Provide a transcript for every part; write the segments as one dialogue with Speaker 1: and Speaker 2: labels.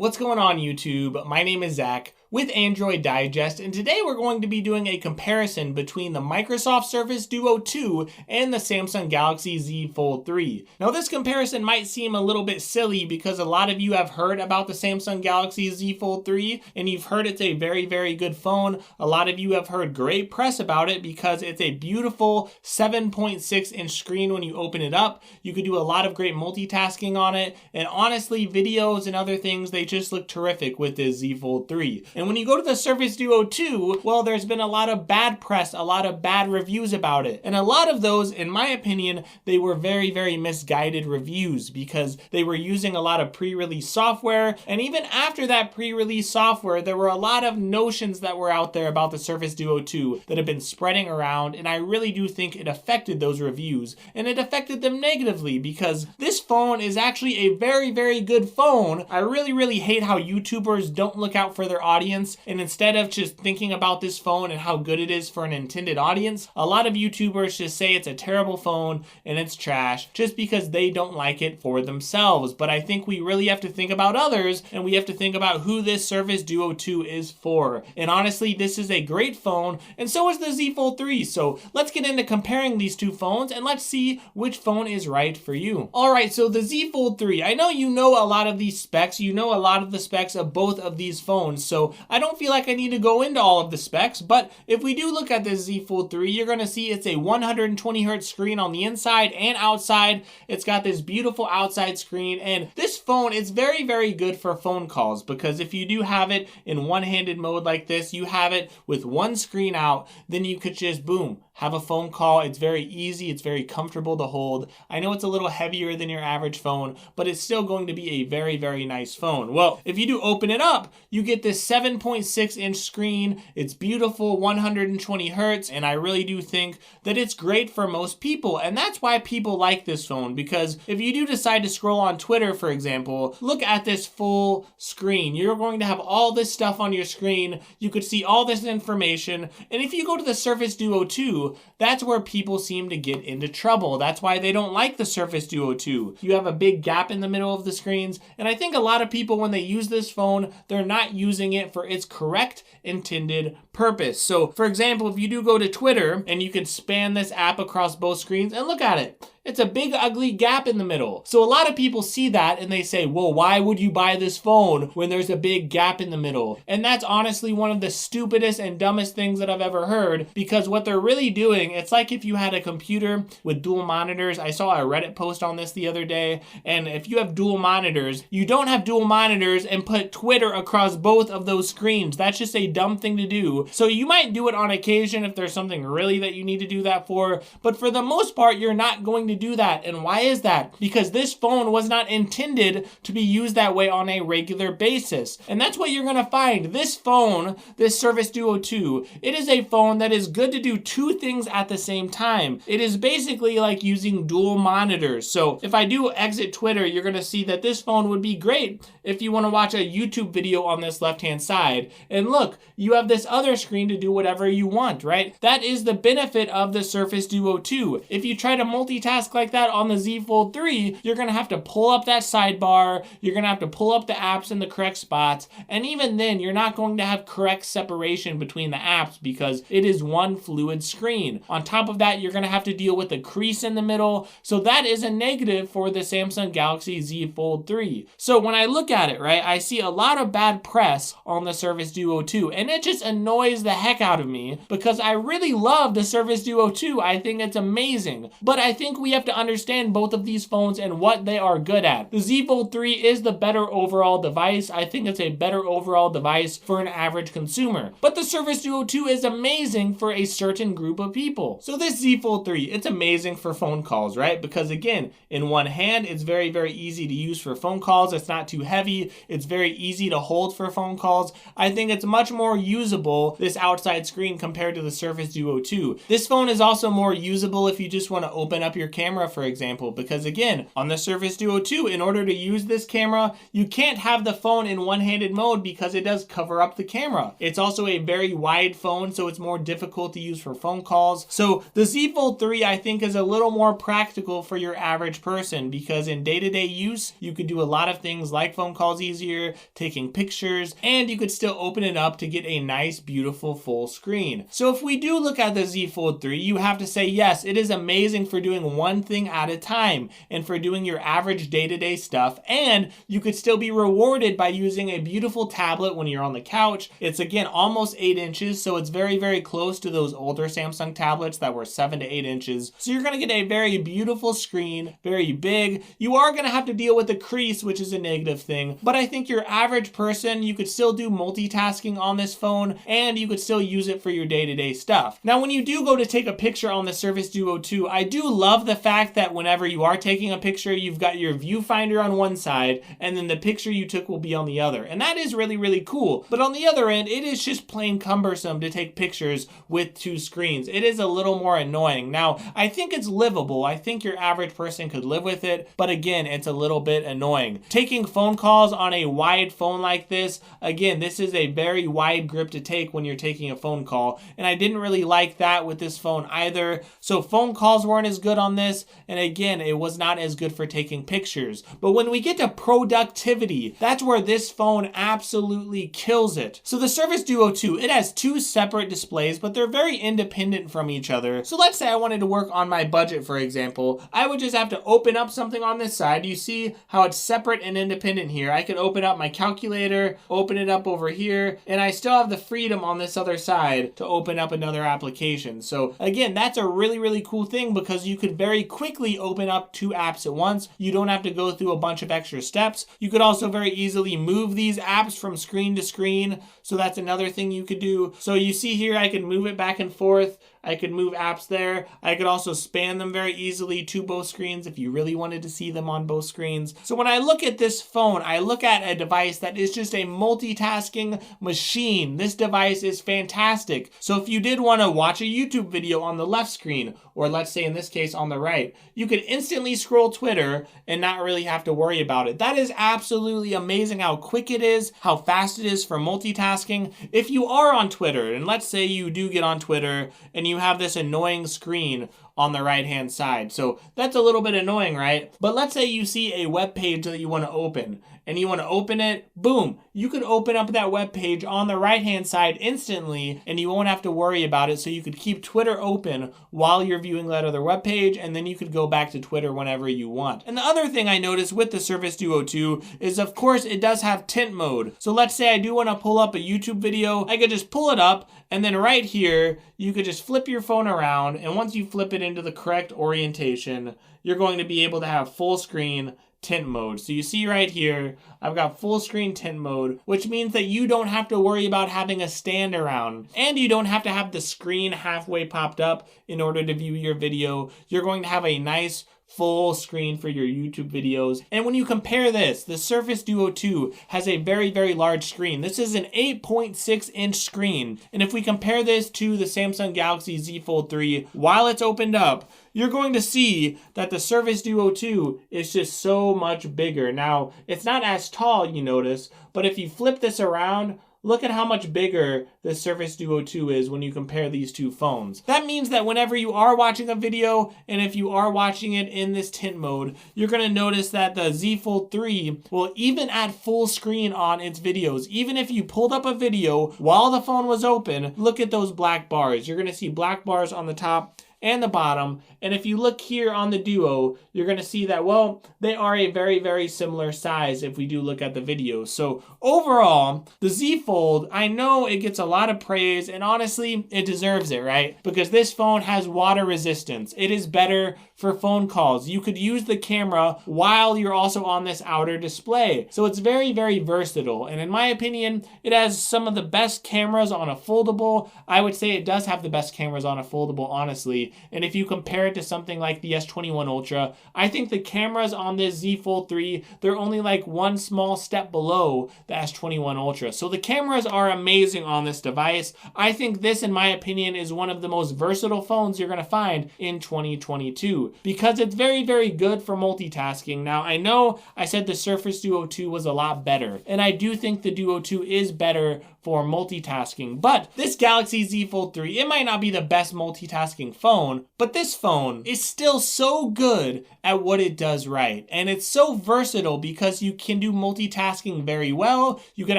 Speaker 1: What's going on YouTube? My name is Zach with Android Digest, and today we're going to be doing a comparison between the Microsoft Surface Duo 2 and the Samsung Galaxy Z Fold 3. Now this comparison might seem a little bit silly because a lot of you have heard about the Samsung Galaxy Z Fold 3 and you've heard it's a very good phone. A lot of you have heard great press about it because it's a beautiful 7.6 inch screen when you open it up. You could do a lot of great multitasking on it, and honestly videos and other things, they just look terrific with this Z Fold 3. And when you go to the Surface Duo 2, well, there's been a lot of bad press, a lot of bad reviews about it. And a lot of those, in my opinion, they were very misguided reviews because they were using a lot of pre-release software. And even after that pre-release software, there were a lot of notions that were out there about the Surface Duo 2 that have been spreading around. And I really do think it affected those reviews. And it affected them negatively because this phone is actually a very good phone. I really hate how YouTubers don't look out for their audience, and instead of just thinking about this phone and how good it is for an intended audience, a lot of YouTubers just say it's a terrible phone and it's trash just because they don't like it for themselves. But I think we really have to think about others, and we have to think about who this Surface Duo 2 is for. And honestly, this is a great phone, and so is the Z Fold 3. So let's get into comparing these two phones and let's see which phone is right for you. Alright, so the Z Fold 3, I know you know a lot of these specs, you know a lot of the specs of both of these phones, so I don't feel like I need to go into all of the specs, but if we do look at this Z Fold 3, you're going to see it's a 120Hz screen on the inside and outside. It's got this beautiful outside screen, and this phone is very good for phone calls because if you do have it in one-handed mode like this, you have it with one screen out, then you could just boom, have a phone call. It's very easy, it's very comfortable to hold. I know it's a little heavier than your average phone, but it's still going to be a very nice phone. Well, if you do open it up, you get this 7.6 inch screen. It's beautiful, 120 Hz, and I really do think that it's great for most people, and that's why people like this phone, because if you do decide to scroll on Twitter, for example, look at this full screen. You're going to have all this stuff on your screen. You could see all this information, and if you go to the Surface Duo 2, that's where people seem to get into trouble. That's why they don't like the Surface Duo 2. You have a big gap in the middle of the screens, and I think a lot of people, when they use this phone, they're not using it for its correct intended purpose. So, for example, if you do go to Twitter, and you can span this app across both screens, and look at it. It's a big ugly gap in the middle. So a lot of people see that and they say, well, why would you buy this phone when there's a big gap in the middle? And that's honestly one of the stupidest and dumbest things that I've ever heard, because what they're really doing, it's like if you had a computer with dual monitors. I saw a Reddit post on this the other day, and if you have dual monitors, you don't have dual monitors and put Twitter across both of those screens. That's just a dumb thing to do. So you might do it on occasion if there's something really that you need to do that for, but for the most part, you're not going to do that. And why is that? Because this phone was not intended to be used that way on a regular basis. And that's what you're going to find. This phone, this Surface Duo 2, it is a phone that is good to do two things at the same time. It is basically like using dual monitors. So if I do exit Twitter, you're going to see that this phone would be great if you want to watch a YouTube video on this left-hand side. And look, you have this other screen to do whatever you want, right? That is the benefit of the Surface Duo 2. If you try to multitask like that on the Z Fold 3, you're going to have to pull up that sidebar, you're going to have to pull up the apps in the correct spots, and even then, you're not going to have correct separation between the apps because it is one fluid screen. On top of that, you're going to have to deal with the crease in the middle, so that is a negative for the Samsung Galaxy Z Fold 3. So when I look at it, right, I see a lot of bad press on the Surface Duo 2, and it just annoys the heck out of me because I really love the Surface Duo 2. I think it's amazing, but I think we have to understand both of these phones and what they are good at. The Z Fold 3 is the better overall device. I think it's a better overall device for an average consumer. But the Surface Duo 2 is amazing for a certain group of people. So this Z Fold 3, it's amazing for phone calls, right? Because again, in one hand, it's very easy to use for phone calls. It's not too heavy. It's very easy to hold for phone calls. I think it's much more usable, this outside screen, compared to the Surface Duo 2. This phone is also more usable if you just want to open up your camera, for example, because again, on the Surface Duo 2, in order to use this camera, you can't have the phone in one-handed mode because it does cover up the camera. It's also a very wide phone, so it's more difficult to use for phone calls. So the Z Fold 3, I think, is a little more practical for your average person because in day-to-day use, you could do a lot of things like phone calls easier, taking pictures, and you could still open it up to get a nice, beautiful full screen. So if we do look at the Z Fold 3, you have to say, yes, it is amazing for doing one thing at a time and for doing your average day-to-day stuff, and you could still be rewarded by using a beautiful tablet when you're on the couch. It's again almost 8 inches, so it's very, very close to those older Samsung tablets that were 7 to 8 inches. So you're gonna get a very beautiful screen, very big. You are gonna have to deal with the crease, which is a negative thing, but I think your average person, you could still do multitasking on this phone and you could still use it for your day-to-day stuff. Now, when you do go to take a picture on the Surface Duo 2, I do love the fact that whenever you are taking a picture, you've got your viewfinder on one side and then the picture you took will be on the other. And that is really, really cool. But on the other end, it is just plain cumbersome to take pictures with 2 screens. It is a little more annoying. Now, I think it's livable. I think your average person could live with it, but again, it's a little bit annoying. Taking phone calls on a wide phone like this, again, this is a very wide grip to take when you're taking a phone call, and I didn't really like that with this phone either. So phone calls weren't as good on this, and again, it was not as good for taking pictures. But when we get to productivity, that's where this phone absolutely kills it. So the Surface Duo 2, it has 2 separate displays, but they're very independent from each other. So let's say I wanted to work on my budget, for example. I would just have to open up something on this side. You see how it's separate and independent here. I could open up my calculator, open it up over here, and I still have the freedom on this other side to open up another application. So again, that's a really, really cool thing because you could very quickly open up 2 apps at once. You don't have to go through a bunch of extra steps. You could also very easily move these apps from screen to screen. So that's another thing you could do. So you see here, I can move it back and forth. I could move apps there. I could also span them very easily to both screens if you really wanted to see them on both screens. So when I look at this phone, I look at a device that is just a multitasking machine. This device is fantastic. So if you did want to watch a YouTube video on the left screen, or let's say in this case on the right, you could instantly scroll Twitter and not really have to worry about it. That is absolutely amazing how quick it is, how fast it is for multitasking. If you are on Twitter, and let's say you do get on Twitter and you have this annoying screen on the right hand side. So that's a little bit annoying, right? But let's say you see a web page that you want to open and you want to open it, boom, you could open up that web page on the right hand side instantly and you won't have to worry about it. So you could keep Twitter open while you're viewing that other web page and then you could go back to Twitter whenever you want. And the other thing I noticed with the Surface Duo 2 is, of course, it does have tint mode. So let's say I do want to pull up a YouTube video, I could just pull it up and then right here, you could just flip your phone around, and once you flip it into the correct orientation, you're going to be able to have full screen tint mode. So you see right here, I've got full screen tint mode, which means that you don't have to worry about having a stand around, and you don't have to have the screen halfway popped up in order to view your video. You're going to have a nice full screen for your YouTube videos. And when you compare this, the Surface Duo 2 has a very, very large screen. This is an 8.6 inch screen. And if we compare this to the Samsung Galaxy Z Fold 3, while it's opened up, you're going to see that the Surface Duo 2 is just so much bigger. Now, it's not as tall, you notice, but if you flip this around, look at how much bigger the Surface Duo 2 is when you compare these 2 phones. That means that whenever you are watching a video, and if you are watching it in this tint mode, you're going to notice that the Z Fold 3 will even add full screen on its videos. Even if you pulled up a video while the phone was open, look at those black bars. You're going to see black bars on the top and the bottom. And if you look here on the Duo, you're going to see that, well, they are a very, very similar size if we do look at the video. So overall, the Z Fold, I know it gets a lot of praise, and honestly, it deserves it, right? Because this phone has water resistance. It is better for phone calls. You could use the camera while you're also on this outer display. So it's very, very versatile. And in my opinion, it has some of the best cameras on a foldable. I would say it does have the best cameras on a foldable, honestly. And if you compare it to something like the S21 Ultra, I think the cameras on this Z Fold 3, they're only like one small step below the S21 Ultra. So the cameras are amazing on this device. I think this, in my opinion, is one of the most versatile phones you're going to find in 2022. 2 because it's very, very good for multitasking. Now, I know I said the Surface Duo 2 was a lot better, and I do think the Duo 2 is better for multitasking, but this Galaxy Z Fold 3, it might not be the best multitasking phone, but this phone is still so good at what it does right, and it's so versatile because you can do multitasking very well. You could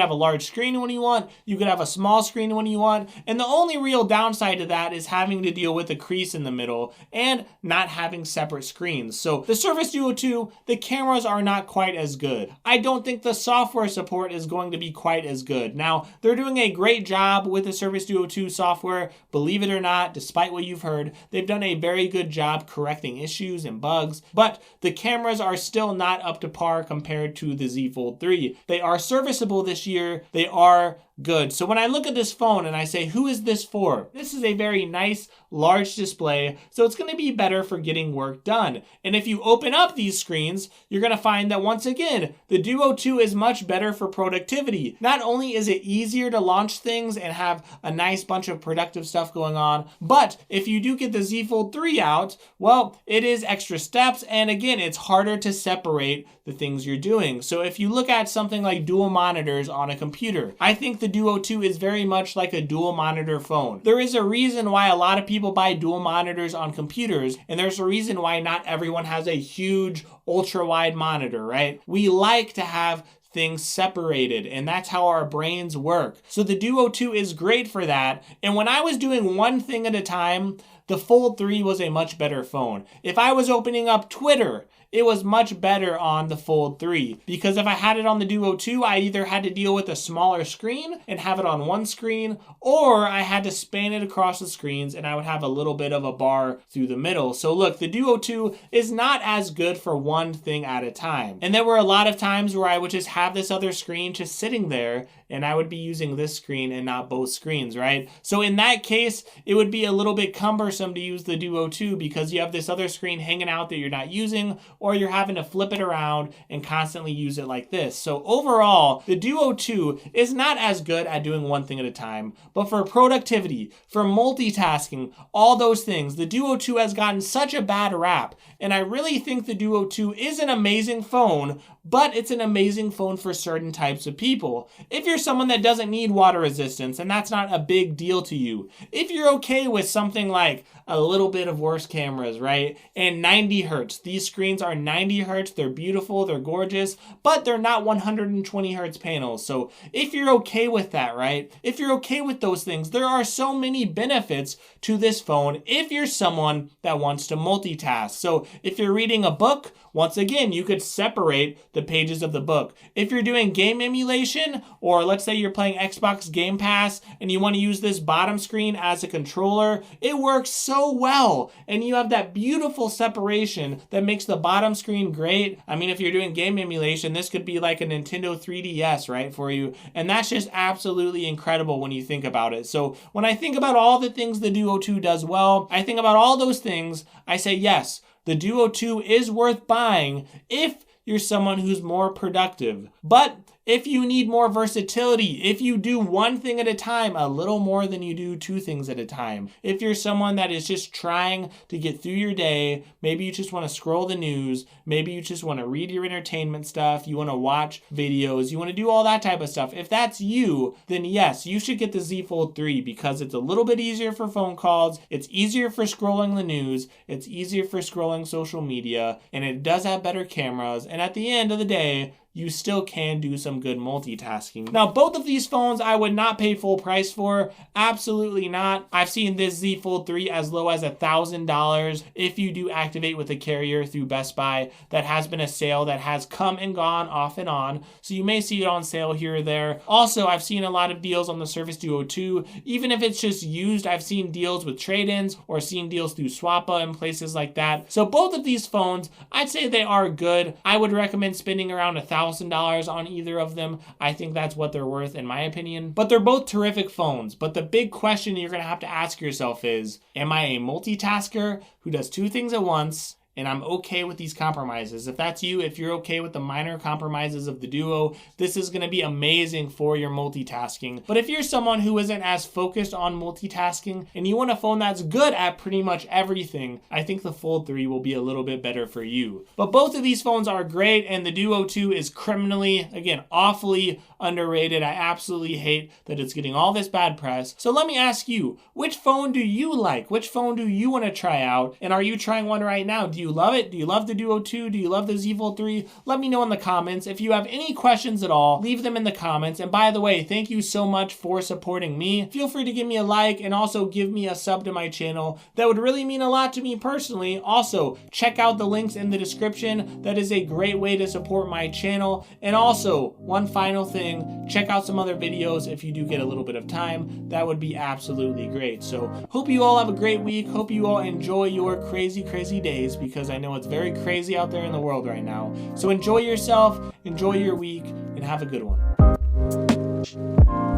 Speaker 1: have a large screen when you want, you could have a small screen when you want, and the only real downside to that is having to deal with a crease in the middle and not having separate screens. So the Surface Duo 2, the cameras are not quite as good. I don't think the software support is going to be quite as good. Now, they're doing a great job with the Surface Duo 2 software. Believe it or not, despite what you've heard, they've done a very good job correcting issues and bugs, but the cameras are still not up to par compared to the Z Fold 3. They are serviceable this year. They are good. So when I look at this phone and I say, who is this for? This is a very nice, large display, so it's going to be better for getting work done. And if you open up these screens, you're going to find that once again, the Duo 2 is much better for productivity. Not only is it easier to launch things and have a nice bunch of productive stuff going on, but if you do get the Z Fold 3 out, well, it is extra steps, and again, it's harder to separate the things you're doing. So if you look at something like dual monitors on a computer, I think the Duo 2 is very much like a dual monitor phone. There is a reason why a lot of people buy dual monitors on computers, and there's a reason why not everyone has a huge ultra wide monitor, right? We like to have things separated, and that's how our brains work. So the Duo 2 is great for that. And when I was doing one thing at a time, the Fold 3 was a much better phone. If I was opening up Twitter, it was much better on the Fold 3, because if I had it on the Duo 2, I either had to deal with a smaller screen and have it on one screen, or I had to span it across the screens and I would have a little bit of a bar through the middle. So look, the Duo 2 is not as good for one thing at a time. And there were a lot of times where I would just have this other screen just sitting there, and I would be using this screen and not both screens, right? So in that case, it would be a little bit cumbersome to use the Duo 2 because you have this other screen hanging out that you're not using, or you're having to flip it around and constantly use it like this. So overall, the Duo 2 is not as good at doing one thing at a time, but for productivity, for multitasking, all those things, the Duo 2 has gotten such a bad rap. And I really think the Duo 2 is an amazing phone, but it's an amazing phone for certain types of people. If you're someone that doesn't need water resistance and that's not a big deal to you, if you're okay with something like a little bit of worse cameras, right? And 90 hertz. These screens are 90 hertz. They're beautiful. They're gorgeous, but they're not 120 hertz panels. So if you're okay with that, right? If you're okay with those things, there are so many benefits to this phone if you're someone that wants to multitask. So if you're reading a book, once again, you could separate the pages of the book. If you're doing game emulation, or let's say you're playing Xbox Game Pass and you want to use this bottom screen as a controller, it works so well. And you have that beautiful separation that makes the bottom screen great. I mean, if you're doing game emulation, this could be like a Nintendo 3DS, right, for you. And that's just absolutely incredible when you think about it. So when I think about all the things the Duo 2 does well, I think about all those things, I say, yes, the Duo 2 is worth buying if you're someone who's more productive. But if you need more versatility, if you do one thing at a time, a little more than you do two things at a time, if you're someone that is just trying to get through your day, maybe you just want to scroll the news, maybe you just want to read your entertainment stuff, you want to watch videos, you want to do all that type of stuff. If that's you, then yes, you should get the Z Fold 3 because it's a little bit easier for phone calls, it's easier for scrolling the news, it's easier for scrolling social media, and it does have better cameras. And at the end of the day, you still can do some good multitasking. Now, both of these phones I would not pay full price for. Absolutely not. I've seen this Z Fold 3 as low as $1,000 if you do activate with a carrier through Best Buy. That has been a sale that has come and gone off and on, so you may see it on sale here or there. Also, I've seen a lot of deals on the Surface Duo 2. Even if it's just used, I've seen deals with trade-ins or seen deals through Swappa and places like that. So both of these phones, I'd say they are good. I would recommend spending around $1,000 on either of them. I think that's what they're worth in my opinion. But they're both terrific phones. But the big question you're going to have to ask yourself is, am I a multitasker who does two things at once? and I'm okay with these compromises. If that's you, if you're okay with the minor compromises of the Duo, this is going to be amazing for your multitasking. But if you're someone who isn't as focused on multitasking and you want a phone that's good at pretty much everything, I think the Fold 3 will be a little bit better for you. But both of these phones are great, and the Duo 2 is criminally, again, awfully underrated. I absolutely hate that it's getting all this bad press. So let me ask you, which phone do you like? Which phone do you want to try out? And are you trying one right now? Do you love it? Do you love the Duo 2? Do you love the Z Fold 3? Let me know in the comments. If you have any questions at all, leave them in the comments. And by the way, thank you so much for supporting me. Feel free to give me a like and also give me a sub to my channel. That would really mean a lot to me personally. Also, check out the links in the description. That is a great way to support my channel. And also, one final thing, check out some other videos if you do get a little bit of time. That would be absolutely great. So hope you all have a great week. Hope you all enjoy your crazy days, because I know it's very crazy out there in the world right now. So enjoy yourself, enjoy your week, and have a good one.